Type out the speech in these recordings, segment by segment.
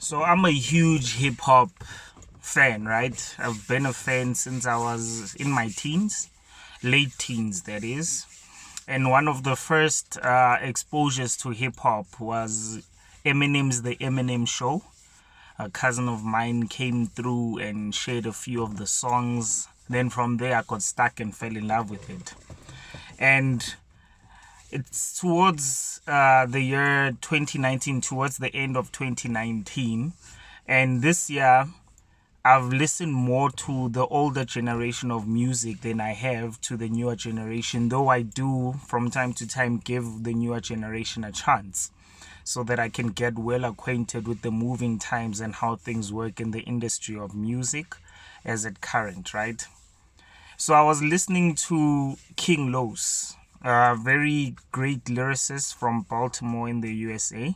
So I'm a huge hip hop fan, right? I've been a fan since I was in my teens, late teens, that is. And one of the first exposures to hip hop was Eminem's The Eminem Show. A cousin of mine came through and shared a few of the songs. Then from there, I got stuck and fell in love with it. And it's towards the year 2019, towards the end of 2019. And this year, I've listened more to the older generation of music than I have to the newer generation, though I do from time to time give the newer generation a chance so that I can get well acquainted with the moving times and how things work in the industry of music as at current, right? So I was listening to King Los, a very great lyricist from Baltimore in the USA.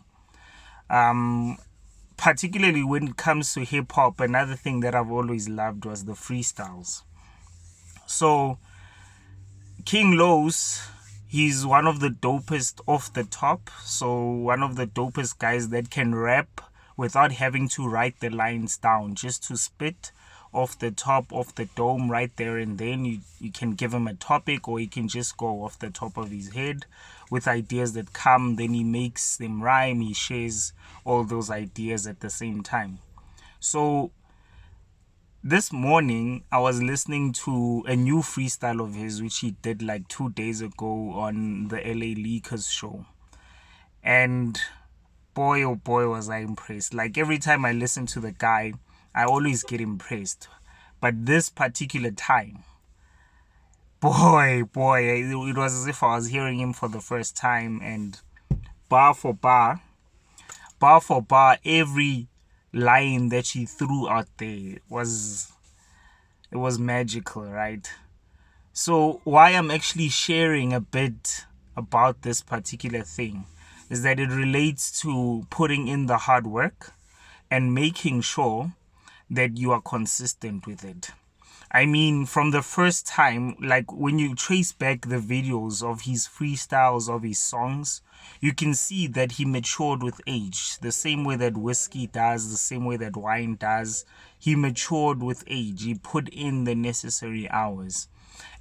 Um, Particularly when it comes to hip hop, another thing that I've always loved was the freestyles. So King Los, he's one of the dopest off the top. So one of the dopest guys that can rap without having to write the lines down, just to spit off the top of the dome right there and then. You can give him a topic, or he can just go off the top of his head with ideas that come, then he makes them rhyme, he shares all those ideas at the same time. So this morning I was listening to a new freestyle of his which he did like 2 days ago on the LA Lakers show. And boy oh boy was I impressed. Like every time I listen to the guy, I always get impressed. But this particular time, boy, it was as if I was hearing him for the first time. And bar for bar, bar for bar, every line that he threw out there was magical, right? So why I'm actually sharing a bit about this particular thing is that it relates to putting in the hard work and making sure that you are consistent with it. I mean, from the first time, like when you trace back the videos of his freestyles of his songs, you can see that he matured with age. The same way that whiskey does, the same way that wine does. He matured with age. He put in the necessary hours.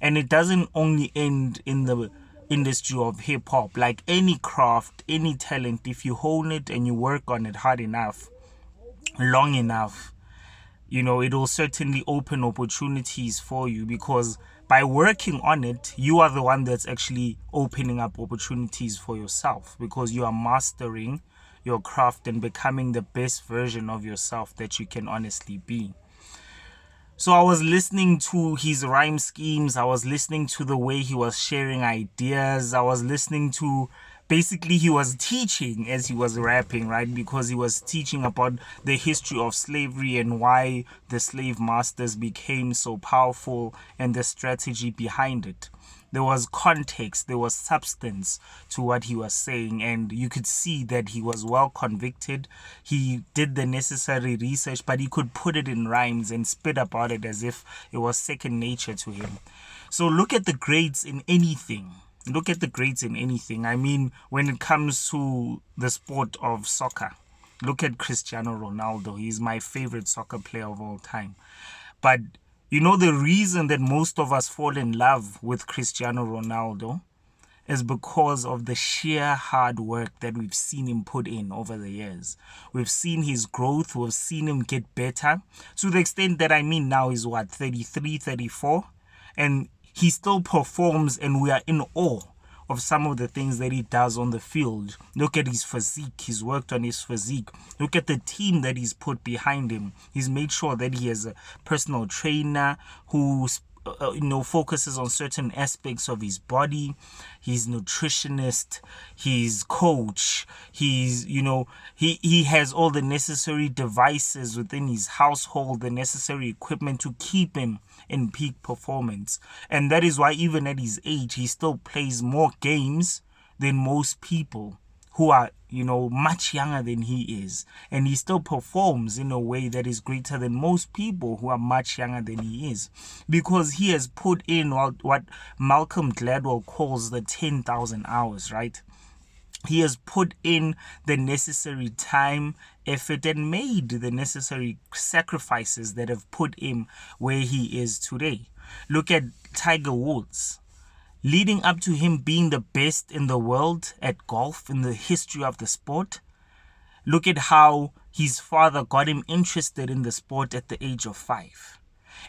And it doesn't only end in the industry of hip hop. Like any craft, any talent, if you hone it and you work on it hard enough, long enough, it will certainly open opportunities for you, because by working on it, you are the one that's actually opening up opportunities for yourself, because you are mastering your craft and becoming the best version of yourself that you can honestly be. So I was listening to his rhyme schemes. I was listening to the way he was sharing ideas. I was listening to, basically he was teaching as he was rapping, right? Because he was teaching about the history of slavery and why the slave masters became so powerful and the strategy behind it. There was context, there was substance to what he was saying, and you could see that he was well convicted. He did the necessary research, but he could put it in rhymes and spit about it as if it was second nature to him. So look at the grades in anything. Look at the grades in anything. I mean, when it comes to the sport of soccer, look at Cristiano Ronaldo. He's my favorite soccer player of all time. But the reason that most of us fall in love with Cristiano Ronaldo is because of the sheer hard work that we've seen him put in over the years. We've seen his growth. We've seen him get better to the extent that, I mean, now he's 33, 34, and he still performs, and we are in awe of some of the things that he does on the field. Look at his physique. He's worked on his physique. Look at the team that he's put behind him. He's made sure that he has a personal trainer who focuses on certain aspects of his body. He's nutritionist, he's coach, he has all the necessary devices within his household, the necessary equipment to keep him in peak performance. And that is why even at his age, he still plays more games than most people who are, much younger than he is. And he still performs in a way that is greater than most people who are much younger than he is. Because he has put in what Malcolm Gladwell calls the 10,000 hours, right? He has put in the necessary time, effort, and made the necessary sacrifices that have put him where he is today. Look at Tiger Woods. Leading up to him being the best in the world at golf in the history of the sport, look at how his father got him interested in the sport at the age of 5.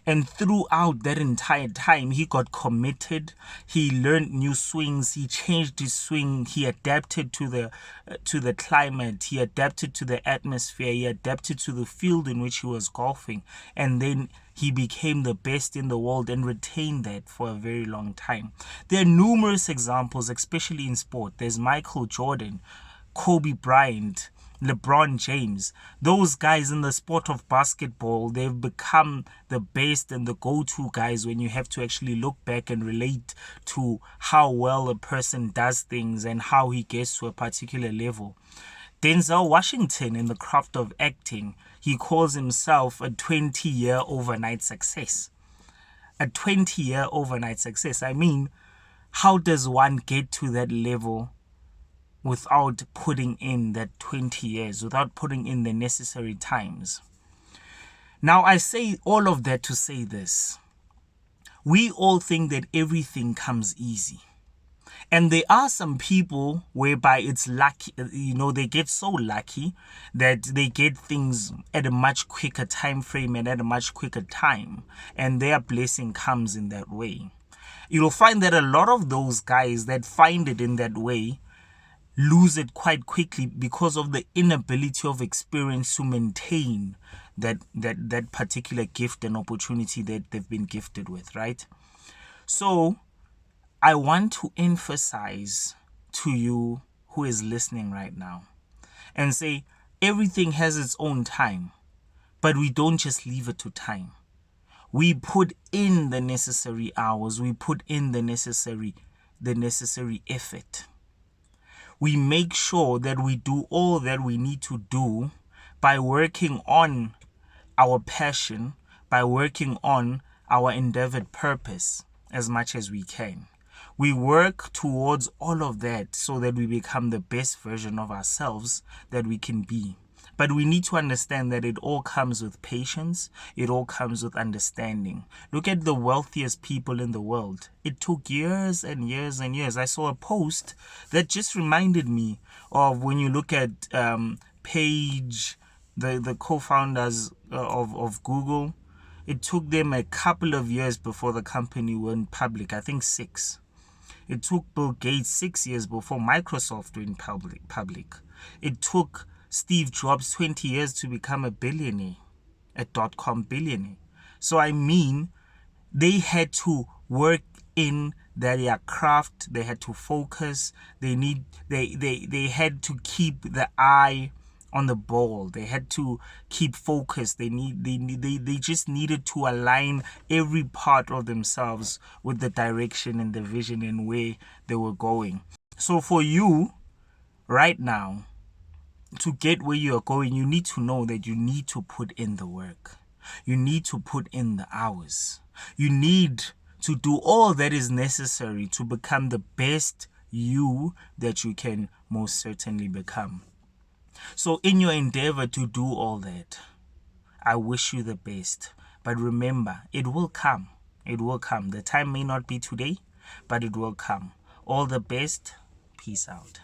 And throughout that entire time, he got committed. He learned new swings. He changed his swing. He adapted to the climate. He adapted to the atmosphere. He adapted to the field in which he was golfing. And then he became the best in the world and retained that for a very long time. There are numerous examples, especially in sport. There's Michael Jordan, Kobe Bryant, LeBron James. Those guys in the sport of basketball, they've become the best and the go-to guys when you have to actually look back and relate to how well a person does things and how he gets to a particular level. Denzel Washington, in the craft of acting, he calls himself a 20-year overnight success. A 20-year overnight success. I mean, how does one get to that level without putting in that 20 years, without putting in the necessary times? Now, I say all of that to say this. We all think that everything comes easy. And there are some people whereby it's lucky, they get so lucky that they get things at a much quicker time frame and at a much quicker time. And their blessing comes in that way. You'll find that a lot of those guys that find it in that way lose it quite quickly because of the inability of experience to maintain that particular gift and opportunity that they've been gifted with, right? So I want to emphasize to you who is listening right now and say everything has its own time, but we don't just leave it to time. We put in the necessary hours, we put in the necessary effort. We make sure that we do all that we need to do by working on our passion, by working on our endeavored purpose as much as we can. We work towards all of that so that we become the best version of ourselves that we can be. But we need to understand that it all comes with patience. It all comes with understanding. Look at the wealthiest people in the world. It took years and years and years. I saw a post that just reminded me of when you look at Page, the co-founders of Google. It took them a couple of years before the company went public. I think 6. It took Bill Gates 6 years before Microsoft went public. It took Steve Jobs 20 years to become a billionaire, a .com billionaire. So I mean, they had to work in their craft. They had to focus. They had to keep the eye on the ball. They had to keep focused. They just needed to align every part of themselves with the direction and the vision and where they were going. So for you right now, to get where you are going, you need to know that you need to put in the work. You need to put in the hours. You need to do all that is necessary to become the best you that you can most certainly become. So in your endeavor to do all that, I wish you the best. But remember, it will come. It will come. The time may not be today, but it will come. All the best. Peace out.